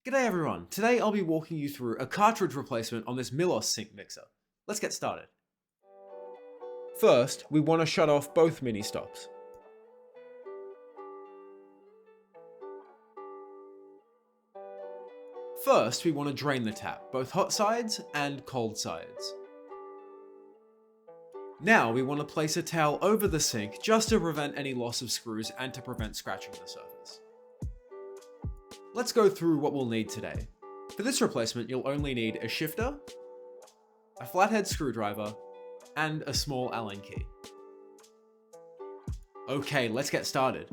G'day everyone, today I'll be walking you through a cartridge replacement on this Milos Sink Mixer. Let's get started. First, we want to shut off both mini stops. First, we want to drain the tap, both hot sides and cold sides. Now we want to place a towel over the sink just to prevent any loss of screws and to prevent scratching the surface. Let's go through what we'll need today. For this replacement, you'll only need a shifter, a flathead screwdriver, and a small Allen key. Okay, let's get started.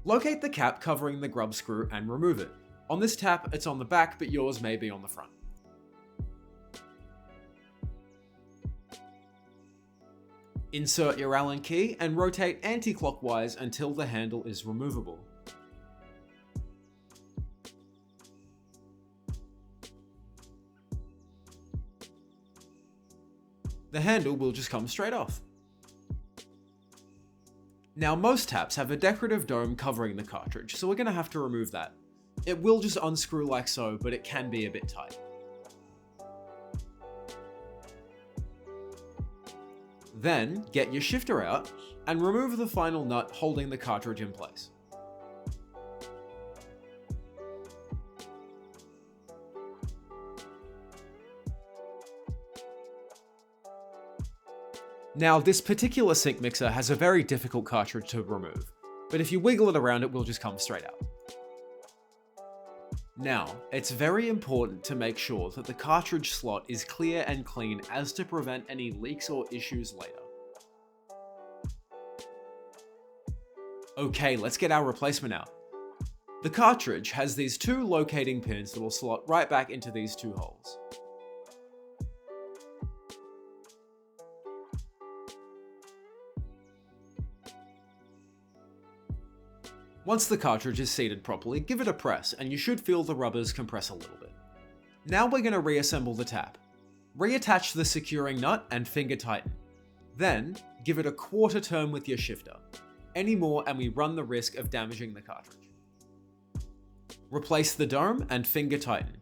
Locate the cap covering the grub screw and remove it. On this tap, it's on the back, but yours may be on the front. Insert your Allen key and rotate anti-clockwise until the handle is removable. The handle will just come straight off. Now most taps have a decorative dome covering the cartridge, so we're going to have to remove that. It will just unscrew like so, but it can be a bit tight. Then, get your shifter out and remove the final nut holding the cartridge in place. Now, this particular sink mixer has a very difficult cartridge to remove, but if you wiggle it around, it will just come straight out. Now, it's very important to make sure that the cartridge slot is clear and clean as to prevent any leaks or issues later. Okay, let's get our replacement out. The cartridge has these two locating pins that will slot right back into these two holes. Once the cartridge is seated properly, give it a press and you should feel the rubbers compress a little bit. Now we're going to reassemble the tap. Reattach the securing nut and finger tighten. Then, give it a quarter turn with your shifter. Any more and we run the risk of damaging the cartridge. Replace the dome and finger tighten.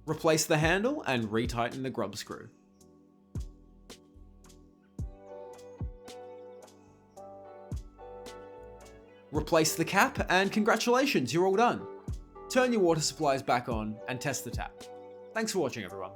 Replace the handle and retighten the grub screw. Replace the cap and congratulations, you're all done. Turn your water supplies back on and test the tap. Thanks for watching everyone.